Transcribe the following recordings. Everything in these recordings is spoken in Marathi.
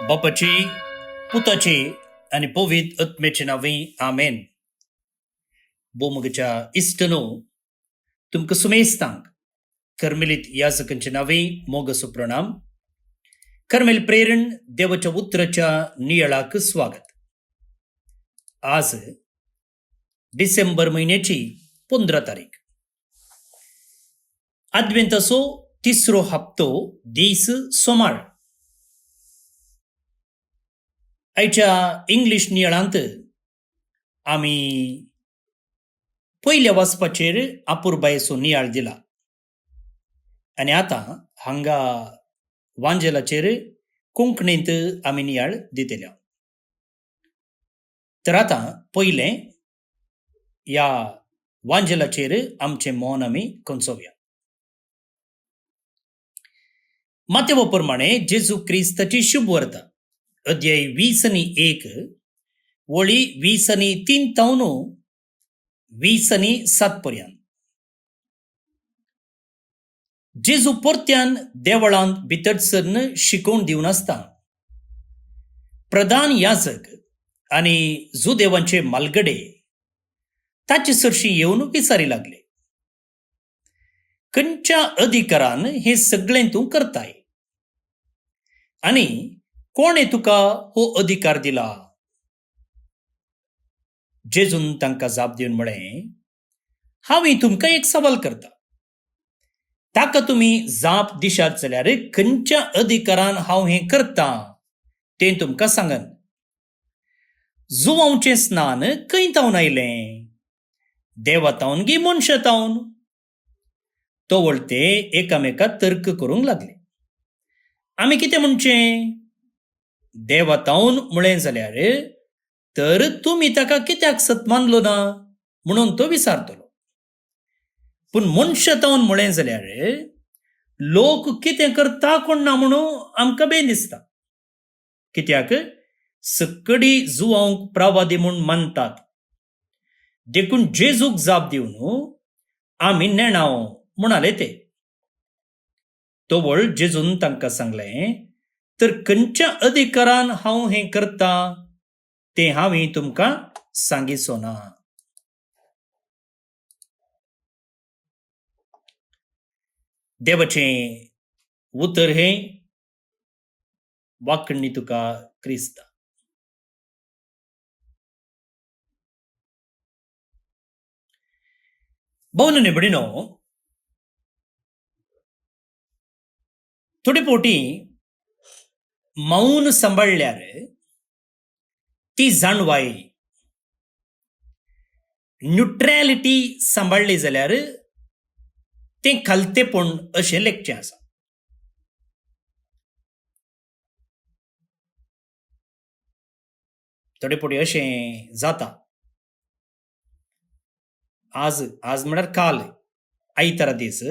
बापाची पुताची आणि पवित्र आत्म्याचे नावे आमेन. बोमगच्या इष्टनो तुमका सुमेस्तांक कर्मेलित याजकांचे नावे मोगसो प्रणाम. कर्मेल प्रेरण देवाच्या उतराच्या नियळाक स्वागत. आज डिसेंबर महिन्याची 15 तारीख. अद्वेंताचो तिसरो हप्तो दीस सोमार. आयच्या इंग्लिश नियळांत आमी पयल्या वाचपाचेर अपुरबायेचो नियाळ दिला आणि आता हांगा वांजेलाचेर कोंकणींत आमी नियाळ दितल्या. तर आता पयले या वांजेलाचेर आमचे मौन आमी कोंचोवया. मातेवा प्रमाणे जेजू क्रिस्ताची शुभ वार्ता अध्याय 20:1 वळी 20:3 तावन 20:7 पर्यंत. जेजू परत्यान देवळांत भितर सरन शिकोवन दिवन आसता प्रधान याजक आनी जुदेवांचे मालगडे ताचे सरशी येवन विचारी लागले, खंयच्या अधिकारान हे सगळें तूं करताय आनी कोणे तुका हो अधिकार दिला? जेजून तांकां जाप दिवन म्हळें, हांवें तुमकां एक सवाल करता. ताका तुमी जाप दिशात जाल्यार खंयच्या अधिकारान हांव हें करता तें तुमकां सांगन. जुवांवचें स्नान खंय तावन आयलें? देवातावन गी मनशातावन? तोवळ ते एकामेकाक तर्क करूंक लागले. आमी कितें म्हणचें? देवातावन म्हळें जाल्यार तर तुमी ताका कित्याक सत मानलो ना म्हणून तो विचारतलो. पूण मनशातावन म्हळें जाल्यार लोक कितें करता कोण ना म्हणून आमकां बेन दिसता. कित्याक सक्कडी जुवांक प्रवादी म्हूण मानतात. देखून जेजूक जाप दिवन आमी नेणाव म्हणाले ते. तोवळ जेजून तांकां सांगलें, तर खंयच्या अधिकारान हांव हें करता तें हांवें तुमकां सांगिचो ना. देवाचें उतर हें वाकणी तुका क्रिस्ता. भवनो निबडिनो, थोडे पोटी मौन सांबाळल्यार ती जाणवाय. न्यूट्रॅलिटी सांबाळली जाल्यार तें खालतेपण अशें लेखचें आसा. थोडे पोटी अशें जाता. आज म्हळ्यार काल आयतारा दीस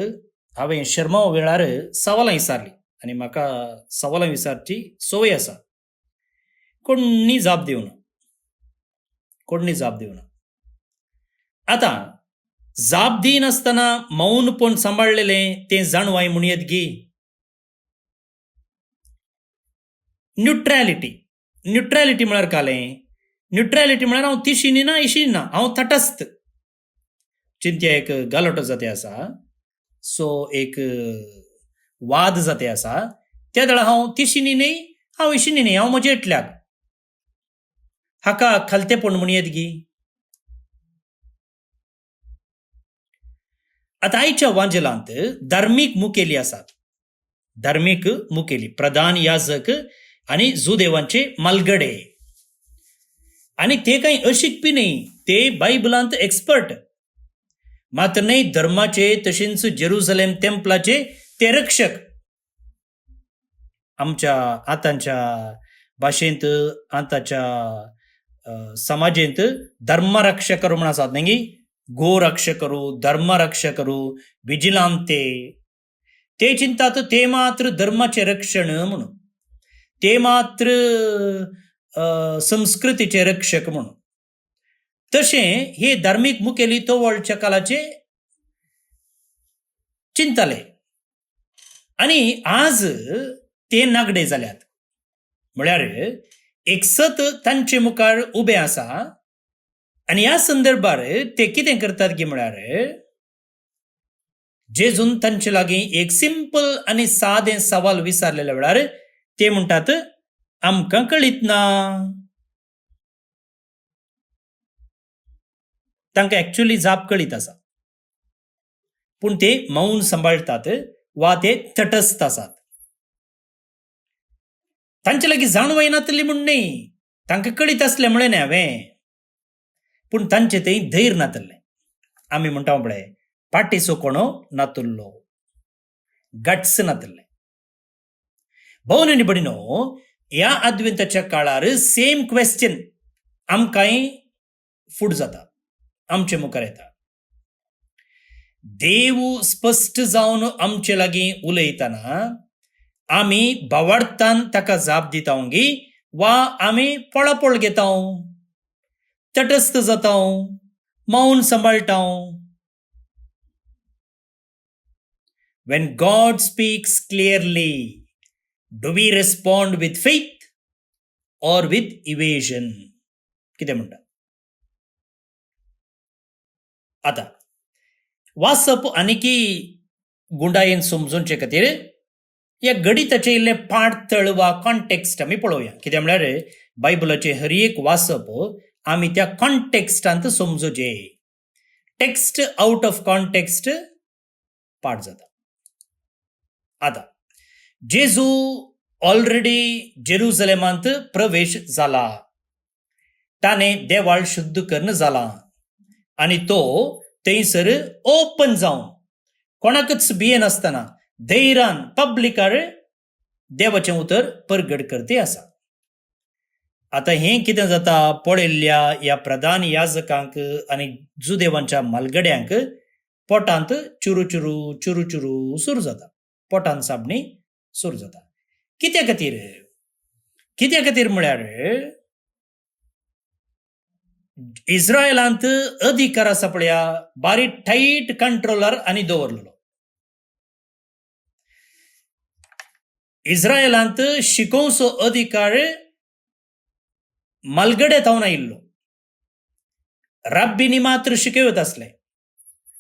हांवें शर्मा वेळार सवालां विचारली आनी म्हाका सवालां विचारची संवय आसा. कोणी जाप दिवना. आतां जाप दिनासतना मौनपण सांबाळलेलें तें जाणवाय म्हूण येत गी. न्यूट्रॅलिटी म्हळ्यार कालें. न्यूट्रॅलिटी म्हळ्यार हांव तिशीनी ना इशीनी ना, हांव तटस्थ. चिंत्या एक गालोटो जाते आसा, सो एक वाद जाते आसा, त्या वेळार हांव तिशीनी न्ही हांव इशीनी न्ही, हांव म्हज्या एकल्याक. हाका खालतेपण म्हूण येत गी. आतां आयच्या वांजेलांत धार्मीक मुखेली आसात. धार्मीक मुखेली प्रधान याजक आनी जुदेवांचे मालगडे. आनी ते कांय अशिकपी न्ही, ते बायबलांत एक्सपर्ट. मात्र न्ही धर्माचे तशेंच जेरुसलेम टेम्पलाचे ते रक्षक. आमच्या आतांच्या भाशेंत आतांच्या समाजेंत धर्मरक्षकरू म्हण आसात न्ही, गोरक्षकरू, धर्मरक्षकरू, विजिलांते. ते चिंतात ते मात्र धर्माचे रक्षण म्हणून, ते मात्र संस्कृतीचे रक्षक म्हणून. तशें हे धार्मीक मुखेली तोवळच्या कालाचे चिंताले. आनी आज ते नागडे जाल्यात. म्हळ्यार एक सत तांचे मुखार उबे आसा आनी ह्या संदर्भार ते कितें करतात की म्हळ्यार जेजून तांचे लागीं एक सिंपल आनी सादें सवाल विचारलेल्या वेळार ते म्हणटात आमकां कळीत ना. तांकां एक्चुअली जाप कळीत आसा पूण ते मौन सांबाळटात वा ते तटस्थ आसात. तांचे लागीं जाणवो येनातली म्हूण न्ही, तांकां कळीत आसलें म्हळें न्ही हांवें, पूण तांचे थंय धैर्य नातलें. आमी म्हणटा पळय पाटेचो कोणो नातुल्लो, गट्स नातलें. भोवन आनी भयणीनो, ह्या अद्विंताच्या काळार सेम क्वेश्चन आमकांय फूड जाता, आमचे मुखार येता. देव स्पश्ट जावन आमचे लागीं उलयतना आमी भावार्थान ताका जाप दितांगी वा आमी पळापळ घेता, तटस्थ जाता, मौन सांबाळटा. When God speaks clearly, do we respond with faith or with evasion? कितें म्हणटा? आता वाचप आनीकी गुंडायेन समजूनचे खातीर ह्या गणिताचे इल्ले पाठतळ वा कॉन्टेक्स्ट आमी पळोवया. कित्याक म्हळ्यार बायबलाचे हर एक वाचप आमी त्या कॉन्टेक्स्टांत समजूचे. टेक्स्ट आउट ऑफ कॉन्टेक्स्ट पाठ जाता. आता जेजू ऑलरेडी जेरुसलेमांत प्रवेश जाला, ताणें देवाळ शुद्ध कर्ण जाला आनी तो थंयसर ओपन जावन कोणाकच भिये नासतना धैर्यान पब्लिकार देवाचें उतर परगट करते आसा. आता हें कितें जाता पळयल्ल्या ह्या प्रधान याजकांक आनी जुदेवांच्या मालगड्यांक पोटांत चुरू चुरू चुरू चुरू सुरू जाता, पोटांत साबणी सुरू जाता. कित्या खातीर म्हळ्यार इस्रायलांत अधिकार आसा पळया, बारी टायट कंट्रोलार आनी दवरलेलो. इस्रायलांत शिकोवचो अधिकार मालगडे जावन आयिल्लो. रब्बीनी मात्र शिकयत आसले.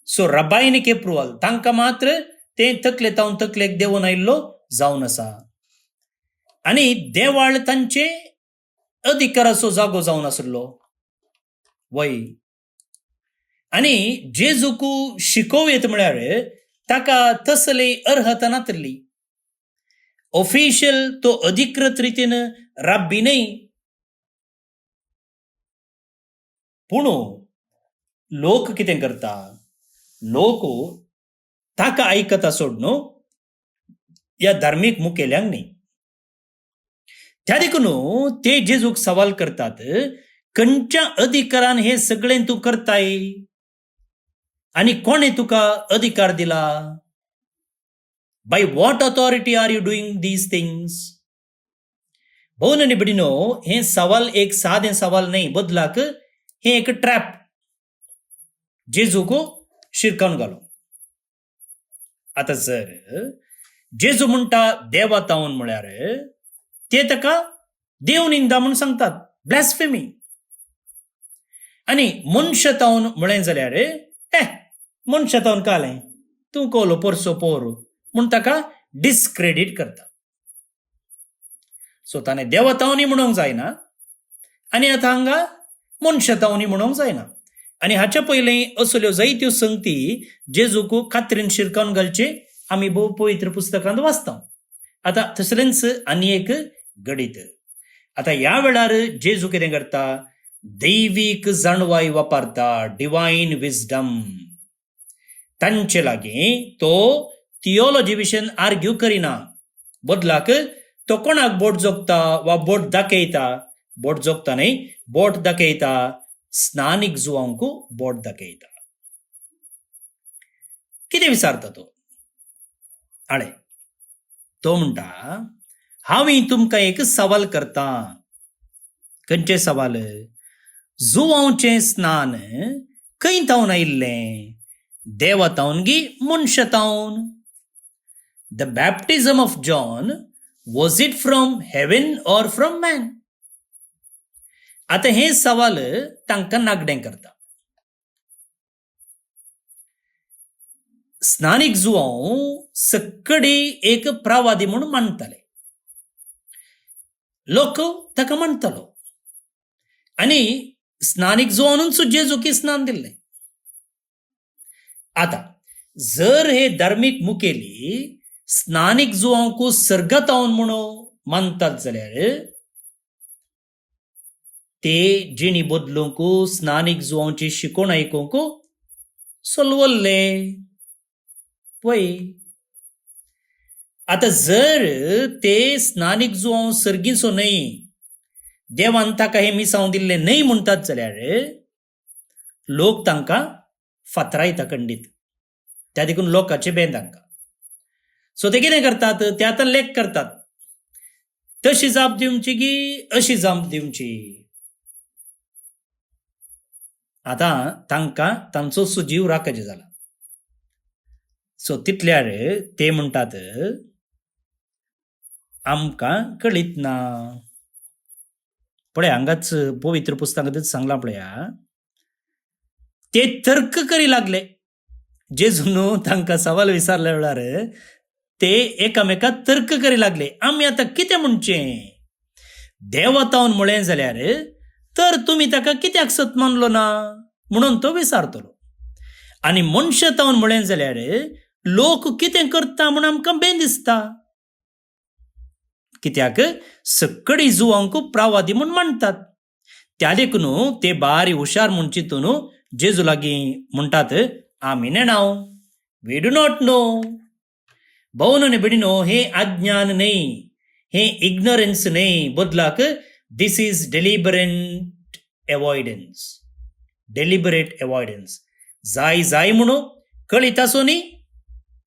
सो रब्बायनीक एप्रुवल तांकां मात्र ते तकले तावन तकलेक देंवन आयिल्लो जावन आसा. आनी देवाळ तांचे अधिकाराचो जागो जावन आसलो. वय आनी जेजूक शिकोव येता म्हळ्यार ताका तसली अर्हता नातली. ऑफिशियल तो अधिकृत रितीन राब्बी न्ही, पूण लोक कितें करता, लोक ताका आयकता सोड न्हू, ह्या धार्मीक मुखेल्यांक न्ही. त्या देखून ते जेजूक सवाल करतात, खंयच्या अधिकारान हे सगळें तूं करताय आनी कोणे तुका अधिकार दिला? By what authority are you doing these things? भोवन आनी भयणीनो, हे सवाल एक सादें सवाल न्ही, बदलाक हे एक ट्रॅप जेजूक शिरकावन घालो. आता जर जेजू म्हणटा देवा तावन म्हळ्यार ते ताका देव निंदा म्हूण सांगतात, ब्लॅस्फेमी. आनी मनशां तावन म्हळें जाल्यार मनशां तावन कालें, तूं कोलो पोरसो पोर म्हूण ताका डिस्क्रेडीट करता. सो ताणें देवा तावनी म्हणूंक जायना आनी आतां हांगा मनशां तावनी म्हणूंक जायना. आनी हाच्या पयलीं असल्यो जायत्यो संगती जेजूक कात्रीन शिरकावन घालचे आमी भोव पवित्र पुस्तकांत वाचता. आतां तसलेंच आनी एक गणित. आतां ह्या वेळार जेजू कितें करता, दैवीक जाणवाय वापरता, डिवायन विजडम. तांचे लागीं तो थियोलॉजी विशयी आर्ग्यू करिना, बदलाक तो कोणाक बोट जोगता वा बोट दाखयता, बोट जोगता न्ही, बोट दाखयता स्नानीक जुवांक बोट दाखयता. कितें विचारता तो? आळे तो म्हणटा, हांवें तुमकां एक सवाल करता. खंयचे सवाल? जुवांचें स्नान खंय तावन आयिल्लें, देवा तावन गी मनशां तावन? The baptism of John was it from heaven or from man? आता हे सवाल तांकां नागडें करता. स्नानीक जुवांव सक्कडी एक प्रवादी म्हणून मानताले. लोक ताका म्हणटालो आनी स्नानीक जुवांवूच जेजूकी स्नान दिल्लें. आता जर हे धार्मीक मुखेली स्नानीक जुवांवकू सर्गतावन म्हणून मानतात जाल्यार ते जिणी बदलूंक स्नानीक जुवांवची शिकोवण आयकूंक सोलवल्ले पळय. आता जर ते स्नानीक जुवांव सर्गीचो न्हय, देवान ताका हे मिसांव दिल्ले न्हय म्हणटात जाल्यार लोक तांकां फातरायता खंडीत. त्या देखून लोकांचे बें तांकां. सो ते कितें करतात, ते आतां लेख करतात, तशी जाप दिवची की अशी जाप दिवची. आतां तांकां तांचो सुजीव राखचे जाला. सो तितल्यार ते म्हणटात आमकां कळीत ना. पळय हांगाच पवित्र पुस्तकांतच सांगलां पळया, ते तर्क करी लागले. जेजून तांकां सवाल विचारल्या वेळार ते एकामेकाक तर्क करी लागले. आमी आतां कितें म्हणचें? देव तावन म्हळें जाल्यार तर तुमी ताका कित्याक सत मानलो ना म्हणून तो विचारतलो. आनी मनशां तावन म्हळें जाल्यार लोक कितें करता म्हूण आमकां बें दिसता. कित्याक सक्कडी जुवांक प्रवादी म्हूण मानतात. त्या देखून ते बारी हुशार म्हूण चिंतून जेजू लागीं म्हणटात आमी नेणाव, वी डू नॉट नो. भोवन आनी भयणीनो, हे अज्ञान न्हय, हे इग्नोरन्स न्हय, बदलाक दिस इज डेलिबरेट अवॉयडन्स. डेलिबरेट अवॉयडन्स. जाय जाय म्हणून कळीत आसुनी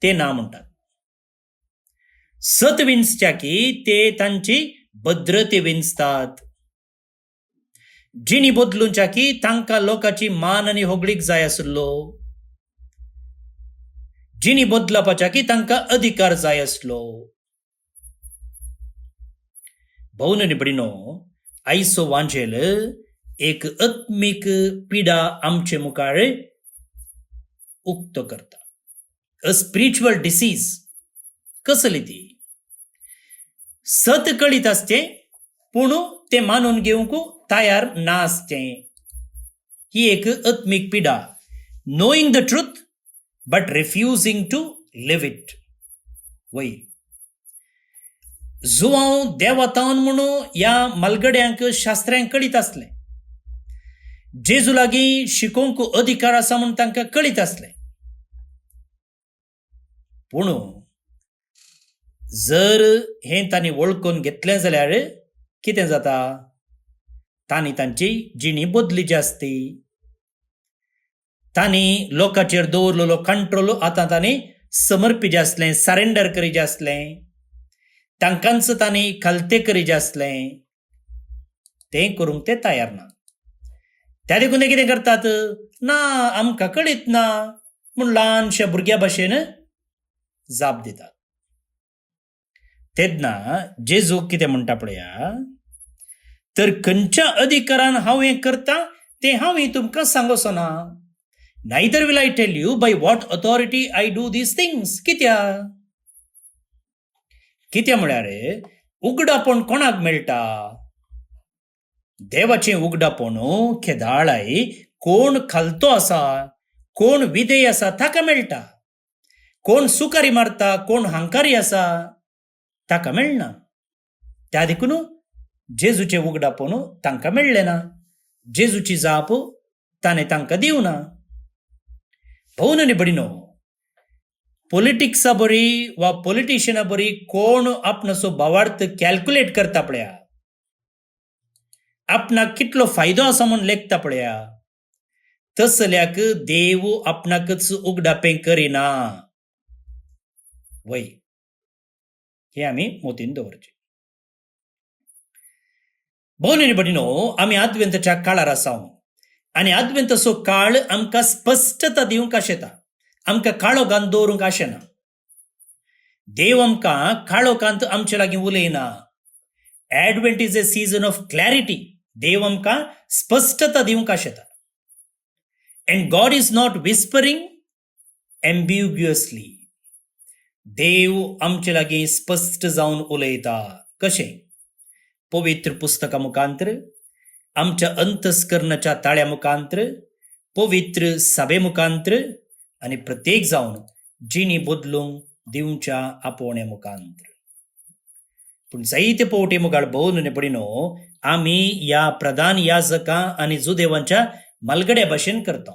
ते ना म्हणटात. सत विंचच्या की ते तांची भद्रते विंचतात. जिणी बदलूच्या की तांकां लोकांची मान आनी होगडीक जाय आसलो. जिणी बदलपाच्या की तांकां अधिकार जाय आसलो. भोवन आनी भयणीनो, आयचो वांजेल एक आत्मीक पिडा आमचे मुखार उक्तो करता. अ स्पिरिच्युअल डिसीज. कसली ती? सत कळीत आसचे पूण ते मानून घेवंक तयार ना आसचे. ही एक आत्मीक पिडा. Knowing the truth but refusing to live it. वय जुवांव देवतावन म्हणून ह्या मलगड्यांक शास्त्रांक कळीत आसलें. जेजू लागीं शिकोवंक अधिकार आसा म्हूण तांकां कळीत आसलें. पूण जर हें तांणी वळखून घेतलें जाल्यार कितें जाता? तांणी तांची जिणी बदलीची आसती. तांणी लोकांचेर दवरलेलो कंट्रोल आतां तांणी समर्पिचें आसलें, सरेंडर करीचें आसलें. तांकांच तांणी खालते करीचें आसलें. तें करूंक ते तयार ना. त्या देखून ते कितें करतात? ना आमकां कळीत ना म्हूण ल्हानशा भुरग्या भाशेन जाप दितात. तेन्ना जेजू कितें म्हणटा पळया, तर खंयच्या अधिकारान हांव हें करता तें हांव तुमकां सांगोसो ना. Neither will I tell you bye what authority I do these things. कित्या म्हळ्यार उगडापण कोणाक मेळटा? देवाचें उगडापण खेदाळाय कोण खालतो आसा, कोण विधेय आसा ताका मेळटा. कोण सुकारी मारता, कोण हंकारी आसा ताका मेळना. त्या देखून जेजूचें उगडापण तांकां मेळ्ळें ना. जेजूची जाप ताणें तांकां दिवना. भोवन आनी भयणीनो, पॉलिटिक्सा बरी वा पॉलिटिशियना बरी कोण आपणाचो भावार्थ कॅल्क्युलेट करता पळया, आपणाक कितलो फायदो आसा म्हूण लेखता पळया, तसल्याक देव आपणाकच उगडापें करिना. वय हे आमी मोतीन दवरचें. भोवन आनी भयणीनो, आमी आद्वेंताच्या काळार आसा आनी आद्वेंताचो काळ आमकां स्पश्टता दिवंक आशेता. आमकां काळो घान दवरूंक आशेना. देव आमकां काळोखांत आमचे लागीं उलयना. Advent is a season of clarity. देव आमकां स्पश्टता दिवंक आशेता. And God is not whispering ambiguously. देव आमचे लागीं स्पश्ट जावन उलयता. कशें? पवित्र पुस्तका मुखांतर, आमच्या अंतस्करणाच्या ताळ्या मुखांतर, पवित्र सभे मुखांतर आनी प्रत्येक जावन जिणी बदलूंक दिवच्या आपोवण्या मुखांतर. पूण जायते पावटी मुखार भोवन पडिनो आमी ह्या प्रधान याजकां आनी जुदेवांच्या मलगड्या भाशेन करता.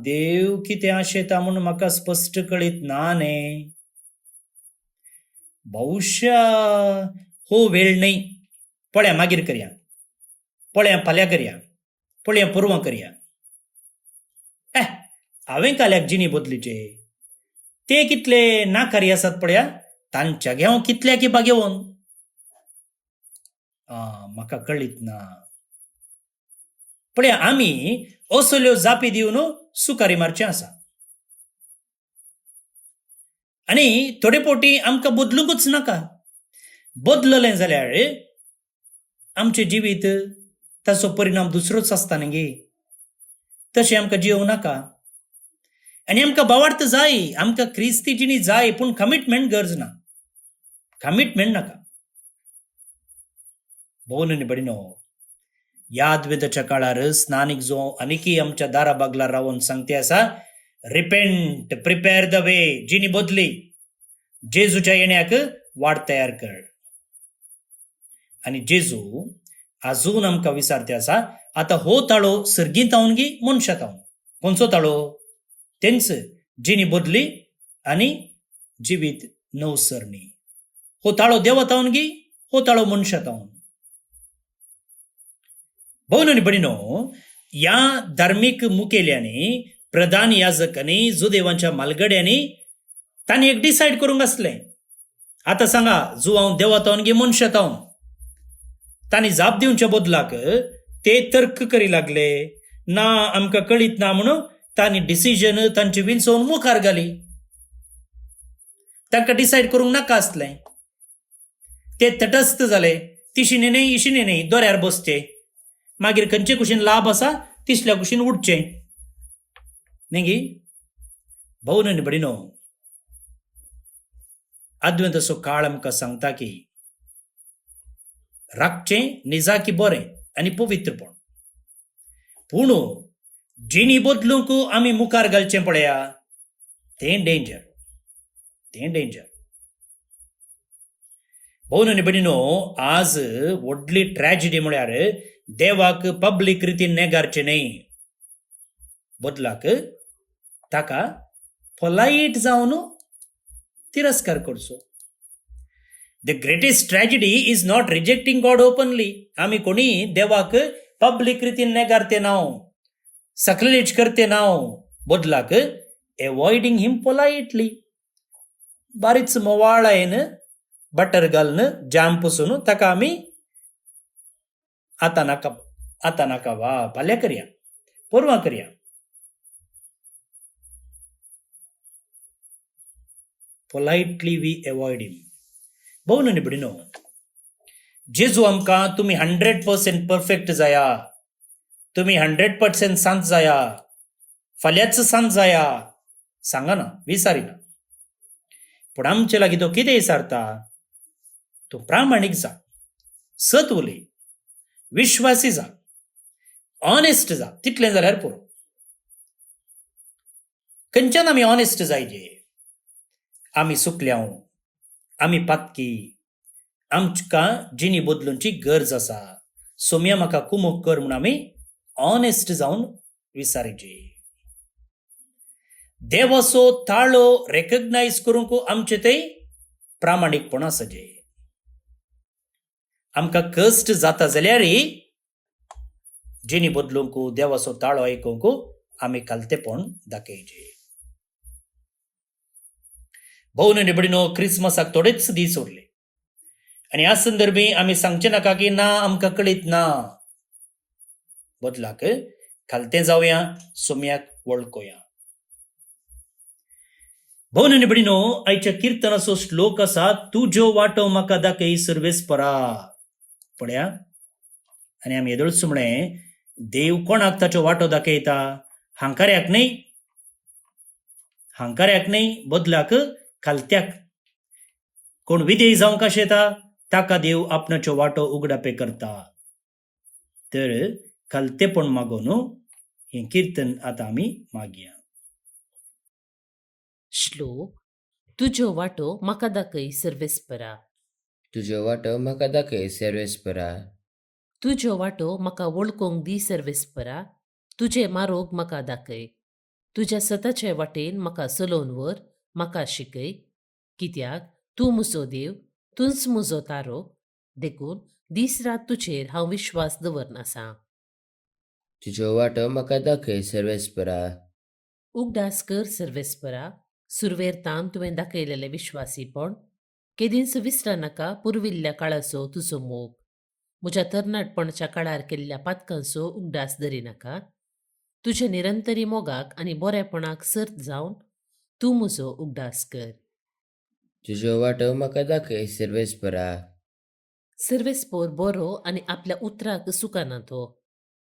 देव कितें आशेता म्हूण म्हाका स्पश्ट कळीत ना न्ही. बहुशा हो वेळ न्ही. पळया मागीर करया, पळया फाल्यां करया, पळया परवां करया. हांवें काल्याक जिणी बदलीचे ते कितले नाकार्य आसात पळया, तांच्या घेवन कितल्या किपा घेवन. म्हाका कळीत ना. पळया आमी असल्यो जापी दिवन सुकारी मारचें आसा. आनी थोडे फावटी आमकां बदलूंकच नाका. बदललें जाल्यार आमचें जिवीत ताचो परिणाम दुसरोच आसता न्ही गे. तशें आमकां जियोंक नाका. आनी आमकां भावार्थ जाय, आमकां क्रिस्ती जिणी जाय, पूण कमिटमेंट गरज ना. कमिटमेंट नाका. भोवन आनी बडिनो, ह्या अद्वेताच्या काळार स्नानीक जो आनीकय आमच्या दारा बागलार रावन सांगते आसा, रिपेंट, प्रिपेअर द वे. जिणी बदली, जेजूच्या येण्याक वाट तयार कर. आनी जेजू आजून आमकां विचारते आसा, आतां हो ताळो सर्गींत तावन गी मनशांत तावन. खंयचो ताळो? तेंच जिणी बदली आनी जिवीत नवसरणी. हो ताळो देवा तावन गी, हो ताळो मनशां तावन. भोवन आनी बडिनो, ह्या धार्मीक मुखेल्यांनी, प्रधान याजकांनी, जुदेवांच्या मालगड्यांनी तांणी एक डिसायड करूंक आसलें. आतां सांगा, जो हांव देवा तावन गी मनशां तावन. तांणी जाप दिवच्या बदलाक ते तर्क करी लागले. ना आमकां कळीत ना म्हणून तांणी डिसिजन तांचे विंचोवन मुखार घाली. तांकां डिसायड करूंक नाका आसलें. ते तटस्थ जाले. तिशिने न्ही, इशिने न्ही, दोऱ्यार बसचे. मागीर खंयचे कुशीन लाभ आसा तिसल्या कुशीन उठचे न्ही गी. भोवन आनी बडिनो, अद्वेंताचो काळ आमकां सांगता की राखचें निजाकी बरें आनी पवित्रपण. पूण जिणी बदलूंक आमी मुखार घालचें पळया, तें डेंजर. तें डेंजर. भोवन आनी बडिनो, आज व्हडली ट्रॅजिडी म्हळ्यार देवाक पब्लीक रितीन नेगारचें न्ही. बदलाक ताका पोलायट जावन तिरस्कार करचो. The greatest tragedy is not rejecting God openly. आमी कोणी देवाक पब्लीक रितीन नेगारते नाव, सक्रिलेज करते नाव. बदलाक एवॉयडिंग हिम पोलायटली. बारीच मोवाळायन बटर घालून जाम पुसून ताका आमी आतां नाका, आतां नाका, वा फाल्यां करया, परवां करया. पोलायटली वी एवॉयड हिम. भोवन आनी बडिनो, जेजू आमकां तुमी 100% परफेक्ट जाया, तुमी 100% सांत जाया, फाल्यांच सांत जाया सांगना, विचारिना. पूण आमचे लागीं तो कितें विचारता? तूं प्रामाणीक जा, सत उलय, विश्वासी जा, ऑनेस्ट जा. तितलें जाल्यार पुरो. खंयच्यान आमी ऑनेस्ट जायचे? आमी सुकल्याव, आमी पातकी, आमकां जिणी बदलूंची गरज आसा. सोम्या म्हाका कुमोग कर म्हूण आमी ऑनेस्ट जावन विचारचे. देवाचो ताळो रेकग्नायज करूंक आमचे ते प्रामाणीकपण आसचे. आमकां कश्ट जाता जाल्यारय जिणी बदलूंक, देवाचो ताळो आयकूंक आमी कालतेपण दाखयचे. भोवन आनी बडिनो, क्रिसमसाक थोडेच दीस उरले. आनी ह्या संदर्भी आमी सांगचे नाका की ना आमकां कळीत ना. बदलाक खालतें जावया, सोम्याक वळखुया. भाऊ आनी भयणीनो, आयच्या किर्तनाचो श्लोक आसा, तुज्यो वाटो म्हाका दाखय सर्वेस्परा. पळया, आनी आमी येदोळसो म्हळें, देव कोणाक ताचो वाटो दाखयता? हांकार्याक न्ही, हांकार्याक न्ही, बदलाक खालत्याक. कोण विधेय जावंक आशेता ताका देव आपणाचो वाटो उगडापे करता. तर खालतेपण मागोन हें किर्तन आतां आमी मागया. श्लोक. तुज्यो वाटो म्हाका दाखय सर्वेस्परा. तुजो वाटो म्हाका दाखय सर्वेस्परा. तुज्यो वाटो म्हाका वळखोंक दी सर्वेस्परा. तुजे मार्ग म्हाका दाखय. तुज्या सताचे वाटेन म्हाका चलोवन व्हर, म्हाका शिकय. कित्याक तूं म्हजो देव, तूंच म्हजो तारो. देखून दीस रात तुजेर हांव विश्वास दवरन आसां. तुजो वाटो म्हाका दाखय सर्वेस्परा. उगडास कर सर्वेस्परा. सुरवेरतान तुवें दाखयलेलें विश्वासीपण. केदींच विसरा नाका पुर्विल्ल्या काळाचो तुजो मोग. म्हज्या तरणाटपणाच्या काळार केल्ल्या पातकांचो उगडास धरिनाका. तुज्या निरंतरी मोगाक आनी बरेपणाक सर्त जावन तूं म्हजो उगडास कर. तुजो वाटो म्हाका दाखय सर्वेस्परा. सर्वेस्पोर बरो आनी आपल्या उतराक सुकाना तो.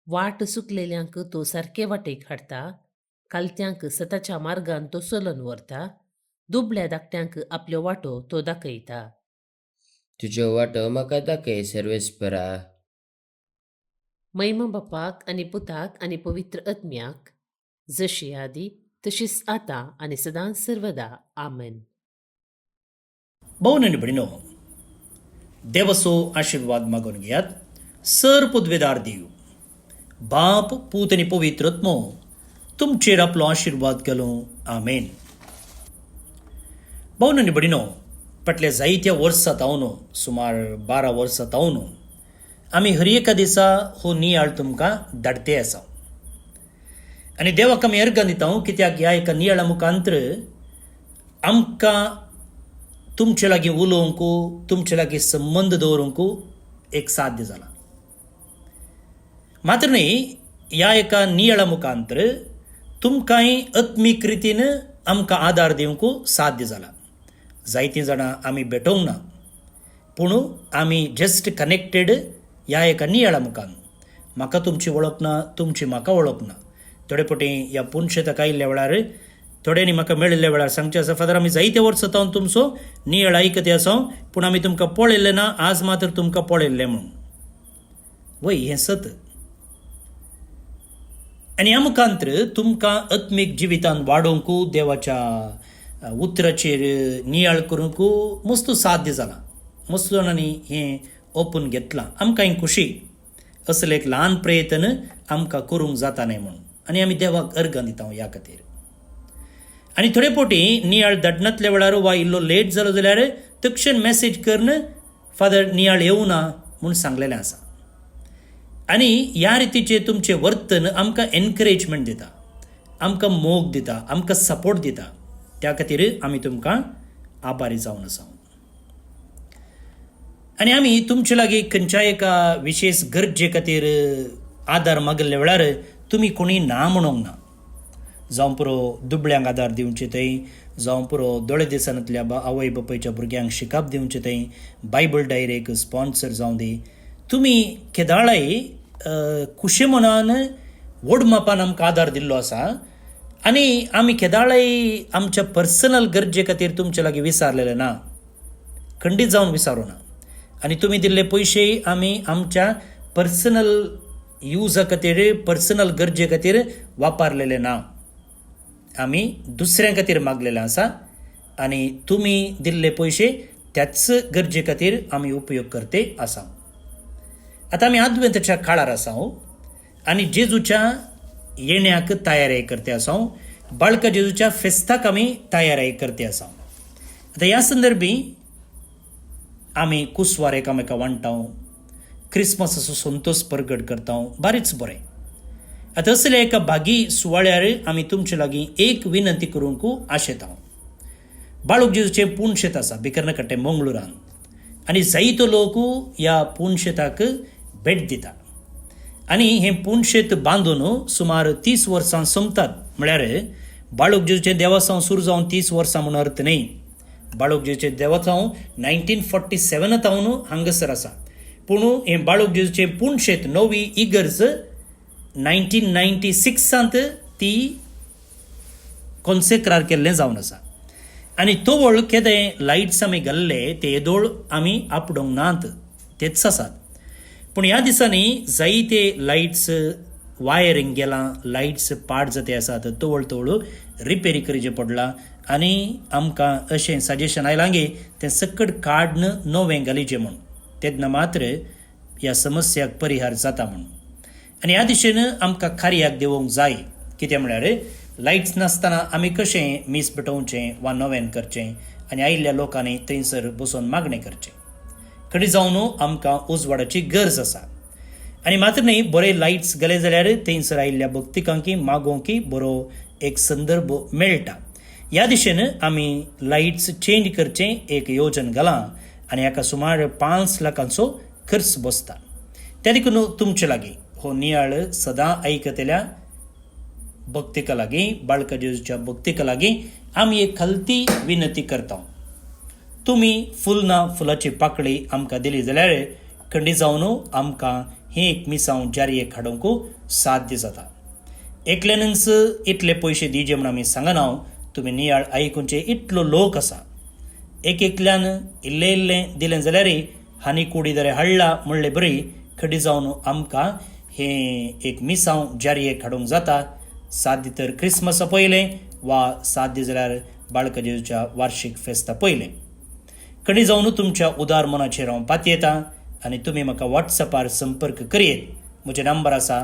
वाट सुकलेल्यांक तो सारके वाटेक हाडटा. कालत्यांक सताच्या मार्गान तो चलोवन व्हरता. दुबळ्या धाकट्यांक आपलो वाटो तो दाखयता. तुजो वाटो म्हाका दाखय सर्वेस्परा. महिमा बापाक आनी पुताक आनी पवित्र आत्म्याक, जशी आदी तशीच आतां आनी सदांच सर्वदा. आमेन. भाऊ आनी भयणीनो, देवाचो आशिर्वाद मागून घेयात. सर पदवेदार देव, बाप, पूत आनी पवित्र आत्मो तुमचेर आपलो आशिर्वाद केलो. आमेन. भाऊ आनी भयणीनो, फाटल्या जायत्या वर्सां तावन, सुमार 12 वर्सां तावन आमी हर एका दिसा हो नियाळ तुमकां धाडटे आसा. आनी देवाक आमी अर्घ दिता, कित्याक ह्या एका नियाळा मुखांतर आमकां तुमचे लागीं उलोवंक, तुमचे लागीं संबंद दवरूंक एक साध्य जाला. मात्र न्ही, ह्या एका नियाळा मुखांतर तुमकांय आत्मीक रितीन आमकां आदार दिवंक साध्य जाला. जायतीं जाणां आमी भेटोवंक ना, पूण आमी जस्ट कनेक्टेड ह्या एका नियाळा मुखान. म्हाका तुमची वळख ना, तुमची म्हाका वळख ना. थोडे फावटी ह्या पुणशेताक आयिल्ल्या वेळार थोड्यांनी म्हाका मेळिल्ल्या वेळार सांगचें आसा, फादर आमी जायते वर्सां तावन तुमचो नियाळ आयकते आसा, पूण आमी तुमकां पळयल्लें ना, आज मात्र तुमकां पळयल्लें म्हणून. वय, हें सत. आनी ह्या मुखांतर तुमकां आत्मीक जिवितान वाडोवंक, देवाच्या उतराचेर नियाळ करूंक मस्त साध्य जाला. मस्त जाणांनी हें ओपून घेतलां. आमकांय खुशी. असले एक ल्हान प्रयत्न आमकां करूंक जाता न्हय म्हणून. आनी आमी देवाक अर्घ दिता ह्या खातीर. आनी थोडे फावटी नियाळ धाडनातल्या वेळार वा इल्लो लेट जालो जाल्यार तक्षण मॅसेज करन, फादर नियाळ येवं ना म्हूण सांगलेलें आसा. आनी ह्या रितीचें तुमचें वर्तन आमकां एनकरेजमेंट दिता, आमकां मोग दिता, आमकां सपोर्ट दिता. त्या खातीर आमी तुमकां आभारी जावन आसा. आनी आमी तुमचे लागीं खंयच्याय एका विशेष गरजे खातीर आदार मागिल्ल्या वेळार तुमी कोणी ना म्हणूंक ना. जावं पुरो दुबळ्यांक आदार दिवचे थंय, जावं पुरो दोळे दिसांतल्या आवय बापायच्या भुरग्यांक शिकाप दिवचे थंय, बायबल डायरेक स्पॉन्सर जावं दी. तुमी केदाळाय खुशे मनान व्हड मापान आमकां आदार दिल्लो आसा. आनी आमी केदाळाय आमच्या पर्सनल गरजे खातीर तुमचे लागीं विसारलेले ना, खंडीत जावन विसारूं ना. आनी तुमी दिल्ले पयशे आमी आमच्या पर्सनल युजा खातीर, पर्सनल गरजे खातीर वापरलेले ना. आमी दुसऱ्यां खातीर मागलेले आसा. आनी तुमी दिल्ले पयशे त्याच गरजे खातीर आमी उपयोग करते आसा. आतां आमी आद्वेंताच्या काळार आसा आनी जेजूच्या येण्याक तयारी करते आसा. बाळका जेजूच्या फेस्ताक आमी तयारी करते आसा. आतां ह्या संदर्भी आमी कुसवार एकामेका वांटता, क्रिस्मसाचो संतोश प्रगट करता, बारीच बरें. आतां असले एका भागी सुवाळ्यार आमी तुमचे लागीं एक विनंती करूंक आशेता. बाळूक जेजूचें पुणशेत आसा बिकर्णकट्टे मंगळुरान. आनी जायतो लोक ह्या पुणशेताक भेट दिता. आनी हें पुणशेत बांदून सुमार 30 वर्सां संपतात. म्हळ्यार बाळूक जेजूचे देवस्थान सुरू जावन 30 वर्सां म्हणून अर्थ न्ही. बाळूक जेजूचे देवस्थान 1947 हांगासर आसा. पूण हें बाळूक जेजूचें पुणशेत नवी इगर्ज 1996 ती कॉन्सेक्रार केल्लें जावन आसा. आनी तोवळ केदें लायट्स आमी घाल्ले ते येदोळ आमी आपडोंक नात, तेच आसात. पूण ह्या दिसांनी जायते लायट्स वायरिंग गेलां, लायट्स पाड जाते आसात, तोवळ रिपेरी करचें पडलां. आनी आमकां अशें सजेशन आयलां गे तें सकट काडन नवें घालीचें म्हूण. तेन्ना मात्र ह्या समस्याक परिहार जाता म्हूण. आनी ह्या दिशेन आमकां कार्याक देवोंक जाय. कितें म्हळ्यार लायट्स नासतना आमी कशें मीस पेटोवचें वा नवें करचें आनी आयिल्ल्या लोकांनी थंयसर बसून मागणें करचें. खरी जावन आमकां उजवाडाची गरज आसा. आनी मात्र न्ही, बरे लायट्स घाले जाल्यार थंयसर आयिल्ल्या भक्तिकांकी मागोवंकी बरो एक संदर्भ मेळटा. ह्या दिशेन आमी लायट्स चेंज करचें एक येवजण घालां आनी हाका सुमार 5 लाखांचो खर्च बसता. त्या देखून तुमचे लागीं हो नियाळ सदां आयकतल्या भक्तिका लागीं, बाळका जेजूच्या भक्तिका लागीं आमी एक खालती विनंती करता. तुमी फुलाची पाकळी आमकां दिली जाल्यार खंडी जावन आमकां हें एक मिसांव जारयेक हाडूंक साध्य जाता. एकल्यानच इतले पयशे दिवचे म्हूण आमी सांगना. तुमी नियाळ आयकुनचे इतलो लोक आसा. एकल्यान इल्लें दिलें जाल्यार हानी कुडी जर हाडला म्हणलें बरी, खंडी जावन आमकां हें एक मिसांव जारयेक हाडूंक जाता. साध्य तर क्रिसमसा पयलें वा साध्य जाल्यार बाळका जेजूच्या वार्षिक फेस्ता पयलें. खंडी जावन तुमच्या उदार मनाचेर हांव पातयेतां आनी तुमी म्हाका वॉट्सॅपार संपर्क करीत. म्हजे नंबर आसा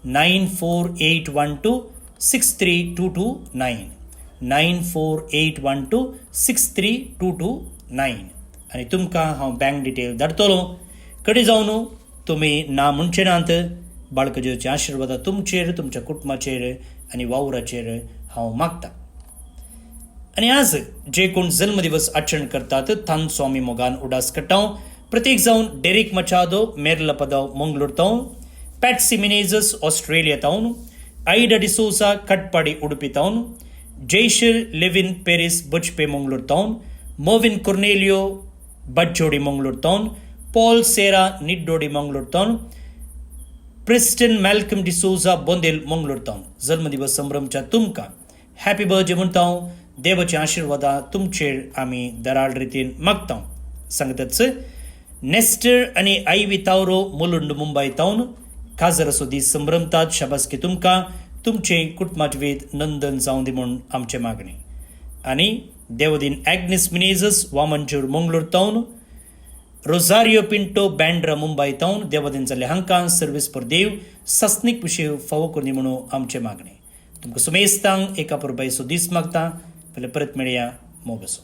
9481263229 9481263229 आनी तुमकां हांव बँक डिटेल धाडटलो. खंडी जावन तुमी ना म्हणचे नात. बाळका जेजूचे आशिर्वाद तुमचेर, तुमच्या कुटुंबाचेर आनी वावराचेर हांव मागतां. आनी आज जे कोण जल्मदिवस आचरण करतात तांचो आमी मोगान उडास काडटां. प्रत्येक जावन डेरिक मचादो मेर्ला पदाव मंगळूर तावन, पॅट्सी मिनेजस ऑस्ट्रेलिया तावन, आयडा डिसोसा कटपाडी उडुपी तावन, जयशीर लेविन पेरिस बचपे मंगळूर तावन, मोविन कोर्नेलियो बच्चोडी मंगळूर तावन, पॉल सेरा निड्डोडी मंगळूर तावन, प्रिस्टन मॅल्कम डिसोजा बोंदेल मंगळूर तावन जल्मदिवस संभ्रमच्या तुमकां हॅपी बर्थडे म्हणटा. देवाचे आशिर्वादा तुमचेर आमी दराळ रितीन मागता. सांगताच नेस्टर आनी आयवी तावरो मुलुंड मुंबय तावन खाजर असो दीस संभ्रमतात. शाबासकी तुमकां, तुमचे कुटुंबाचेर नंदन जावं दी म्हूण आमचे मागणी. आनी देवदीन ॲग्नेस मिनेजस वामनचूर मंगळूर तावन, रोझारियो पिंटो बँड्रा मुंबय तावन देवदीन जाल्ले हांकां सर्वीस फॉर देव सस्नीक विशय फावो करनी म्हणून आमचे मागणी. तुमकां सुमेस्तांक एका पुरबायचो दीस मागता. परत मेळया. मोग असो.